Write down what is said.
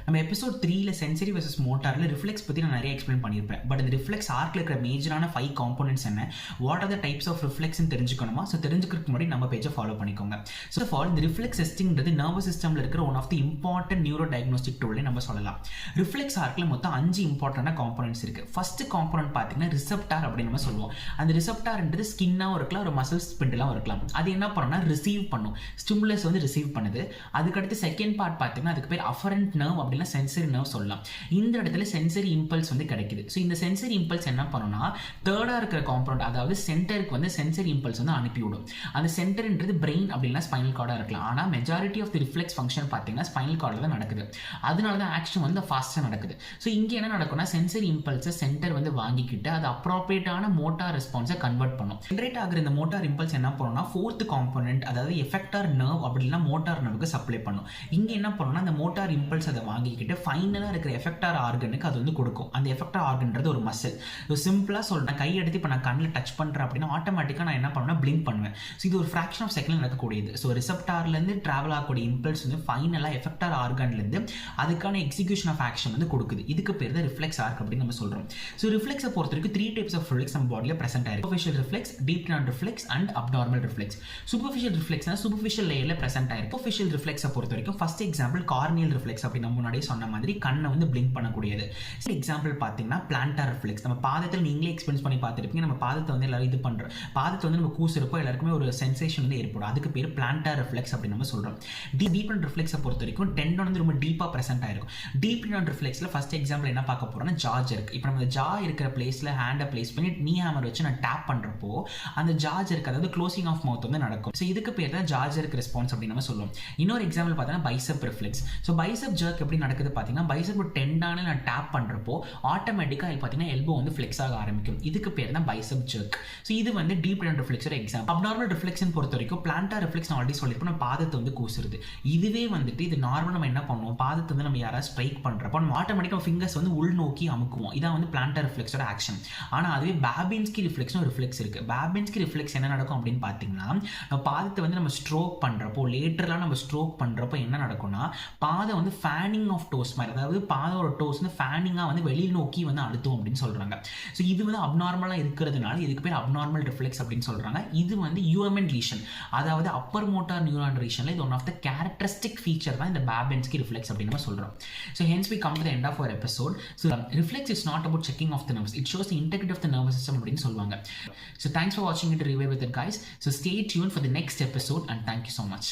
நம்ம episode 3ல sensory versus மோட்டார்ல reflex பற்றி நான் நிறைய எக்ஸ்பிளைன் பண்ணியிருப்பேன். பட் இந்த ரிஃப்ளெக்ஸ் ஆர்க்கில் இருக்கிற மேஜரான 5 காம்போனன்ட்ஸ் என்ன, what are the types of ரிஃப்ளெக்ஸ்னு தெரிஞ்சுக்கணுமா? ஸோ தெரிஞ்சுக்கிறதுக்கு முன்னாடி நம்ம பேஜை ஃபாலோ பண்ணிக்கோங்க. ஸோ ஃபார் இந்த ரிஃப்ளெக்ஸ் டெஸ்டிங்கிறது நர்வஸ் சிஸ்டமில் இருக்கிற one of the important neuro diagnostic டூல்னே நம்ம சொல்லலாம். ரிஃப்ளெக்ஸ் ஆர்க்கில் மொத்தம் 5 இம்பார்ட்டன்டான காம்போனன்ட்ஸ் இருக்குது. ஃபர்ஸ்ட் காம்போனன்ட் பார்த்தீங்கன்னா ரிசெப்டார் அப்படின்னு நம்ம சொல்லுவோம். அந்த ரிசெப்டார்ன்றது ஸ்கின்னாகவும் இருக்கலாம், ஒரு மசில் ஸ்பிண்டிலாகவும் இருக்கலாம். அது என்ன பண்ணணும்னா ரிசீவ் பண்ணும், ஸ்டிமுலஸ் வந்து ரிசீவ் பண்ணுது. அதுக்கடுத்து செகண்ட் பார்ட் பார்த்தீங்கன்னா அதுக்கு பேர் அஃபரண்ட் நர்வ் அப்படின்னா சென்சரி நர்வ் சொல்லலாம். இந்த இடத்துல சென்சரி இம்பல்ஸ் வந்து கிடைக்குது. ஸோ இந்த சென்சரி இம்பல்ஸ் என்ன பண்ணுன்னா தேர்டாக இருக்கிற காம்பவுண்ட், அதாவது சென்டருக்கு வந்து சென்சரி இம்பல்ஸ் வந்து அனுப்பிவிடும். அந்த சென்டர்ன்றது பிரெயின் அப்படின்னா ஸ்பைனல் கார்டாக இருக்கலாம். ஆனால் majority of the reflex function பார்த்தீங்கன்னா ஸ்பைனல் கார்டில் தான் நடக்குது. அதனால தான் ஆக்ஷன் வந்து ஃபாஸ்ட்டாக நடக்குது. ஸோ இங்கே என்ன நடக்கும்னா சென்சரி இம்பல்ஸை சென்டர் வந்து வாங்கிக்கிட்டு அது அப்ராப்ரியேட்டான மோட்டார் ரெஸ்பான்ஸை கன்வெர்ட் பண்ணும். ஜென்ரேட் ஆகிற இந்த மோட்டார் இம்பல்ஸ் என்ன பண்ணுன்னா ஃபோர்த் காம்பனன்ட், அதாவது எஃபெக்டார் நர்வ் அப்படின்னா மோட்டார் நர்வுக்கு சப்ளை பண்ணும். இங்கே என்ன பண்ணுன்னா அந்த மோட்டார் இம்பல்ஸ் அதை வாங்கிக்கிட்டு ஃபைனலாக இருக்கிற எஃபெக்டார் ஆர்கனுக்கு அது வந்து கொடுக்கும். அந்த எஃபெக்டார் ஆர்கன்றது ஒரு மசில். ஸோ சிம்பிளாக சொல்கிறேன், கை எடுத்து இப்போ நான் கண்ணில் டச் பண்ணுறேன் அப்படின்னா ஆட்டோமேட்டிக்காக நான் என்ன பண்ணுவேன், பிளிங்க் பண்ணுவேன். ஸோ இது ஒரு ஃப்ராக்ஷன் ஆஃப் செகண்ட் நடக்கக்கூடியது. ஸோ ரிசெப்டார்லேருந்து ட்ராவல் ஆகக்கூடிய இம்பல்ஸ் வந்து ஃபைனலாக எஃபெக்டார் ஆர்கன்லேருந்து அதுக்கான எக்ஸிக்யூஷன் ஆஃப் ஆக்ஷன் வந்து கொடுக்குது. இதுக்கு பேர் தான் ரிஃப்ளெக்ஸ் ஆர்க் அப்படின்னு நம்ம சொல்கிறோம். ஸோ ரிஃப்ளெக்ஸை பொறுத்த வரைக்கும் 3 டைப்ஸ் ஆஃப் ரிஃப்ளெக்ஸ் நம்ம பாடியில் ப்ரெசென்ட் ஆயிருக்கு. Superficial reflex, deep neuron reflex and abnormal reflex. Superficial ரிஃப்ளெக்ஸ்னா சூப்பர்ஃபிஷியல் லேயரில் ப்ரெசென்ட் ஆயிருக்கு. சூப்பர்ஃபிஷியல் ரிஃப்ளெக்ஸை பொறுத்த வரைக்கும் ஃபர்ஸ்ட் எக்ஸாம்பிள் கார்னியல் ரிஃப்ளெக்ஸ் அப்படி நம்ம முன்னாடியே சொன்ன மாதிரி கண்ணை வந்து பிளிங்க் பண்ணக்கூடியது. எக்ஸாம்பிள் பார்த்தீங்கன்னா பிளான்டார் ரிஃப்ளெக்ஸ். நம்ம பாதத்தில் நீங்களே எக்ஸ்பீரியன்ஸ் பண்ணி பார்த்துருப்பீங்க. நம்ம பாதத்தை வந்து எல்லாரும் இது பண்ணுறோம், பாதத்தை வந்து நம்ம கூசுறப்போ எல்லாருக்குமே ஒரு சென்சேஷன் வந்து ஏற்படும். அதுக்கு பேர் பிளான்டார் ரிஃப்ளெக்ஸ் அப்படின்னு நம்ம சொல்கிறோம். டீப் நியூரான் ரிஃப்ளெக்ஸை பொறுத்த வரைக்கும் டெண்டன் வந்து ரொம்ப டீப்பாக ப்ரெசென்ட் ஆயிருக்கும். டீப் நியூரான் ரிஃப்ளெக்ஸில் ஃபர்ஸ்ட் எக்ஸாம்பிள் என்ன பார்க்க போகிறோம்னா ஜா ஜெர்க். இப்போ நம்ம ஜா இருக்கிற பிளேஸில் ஹேண்டை பிளேஸ் பண்ணி நீ ஹேமர் வச்சு நான் டேப் பண்ணுறப்போ அந்த ஜா ஜெர்க், அதாவது க்ளோசிங் ஆஃப் மவுத் வந்து நடக்கும். ஸோ இதுக்கு பேர் தான் ஜா ஜெர்க் ரெஸ்பான்ஸ் அப்படின்னு நம்ம சொல்லுவோம். இன்னொரு எக்ஸாம்பிள் பார்த்தீங்கன்னா பைசெப் ரிஃப்ளெக்ஸ். ஸோ பைசெப் ஜெர்க் எப்படி நடக்குது பார்த்தீங்கன்னா பைசெப் டெண்டான நான் டேப் பண்ணுறப்போ ஆட்டோமேட்டிக்காக பார்த்தீங்கன்னா எல்போ வந்து ஃப்ளெக்ஸ் ஆக ஆரம்பிக்கும். இதுக்கு பேர் தான் பைசெப் ஜெர்க். ஸோ இது வந்து டீப் நியூரான் ரிஃப்ளெக்ஸோட எக்ஸாம்பிள். அப்நார்மல் ரிஃப்ளெக்ஷன் பொறுத்த வரைக்கும் பிளான்டார் ரிஃப்ளெக்ஸ் நான் ஆல்ரெடி சொல்லியிருப்போம், நம்ம பாதத்தை வந்து கூசுறது. இதுவே வந்துட்டு இது நார்மல் நம்ம என்ன பண்ணுவோம், பாதத்தை வந்து நம்ம யாராவது ஸ்ட்ரைக் பண்ணுறப்போ நம்ம ஆட்டோமேட்டிக்காக ஃபிங்கர்ஸ் வந்து உள்நோக்கி அமுக்குவோம். இதான் வந்து பிளான்டார் ரிஃப்ளெக்ஸோட ஆக்ஷன். ஆனால் அதுவே பாபின்ஸ்கி ரிஃப்ளெக்ஸ்னு ஒரு ரிஃப்ளெக்ஸ் இருக்குது. பாபின்ஸ்கி ரிஃப்ளெக்ஸ் என்ன நடக்கும் அப்படின்னு பார்த்தீங்கன்னா நம்ம பாதத்தை வந்து நம்ம ஸ்ட்ரோக் பண்ணுறப்போ, லேட்டரலாக நம்ம ஸ்ட்ரோக் பண்ணுறப்போ என்ன நடக்கும்னா பாதம் வந்து ஃபேனிங் ஆஃப் டோஸ் மாதிரி, அதாவது பாதோட டோஸ் வந்து ஃபேனிங்காக வந்து வெளியில் நோக்கி வந்து அழுத்தும் அப்படின்னு சொல்கிறாங்க. ஸோ இது வந்து அப்நார்மலாக இருக்கிறதுனால இதுக்கு பேர் அப்நார்மல் ரிஃப்ளெக்ஸ் அப்படின்னு சொல்கிறாங்க. இது வந்து யூஎம்என் லீஷன், அதாவது அப்பர் மோட்டார் நியூரான் ரீஷனில் இது one of the characteristic feature தான் இந்த பாபின்ஸ்கி ரிஃப்ளெக்ஸ் அப்படின்னு நம்ம சொல்கிறோம். So hence we come to the end of our episode. So reflex is not about checking of the nerves, it shows the integrity of the nervous system அப்படின்னு சொல்லுவாங்க. So thanks for வாட்சிங் it review with it guys. So stay tuned for the next episode and thank you so much.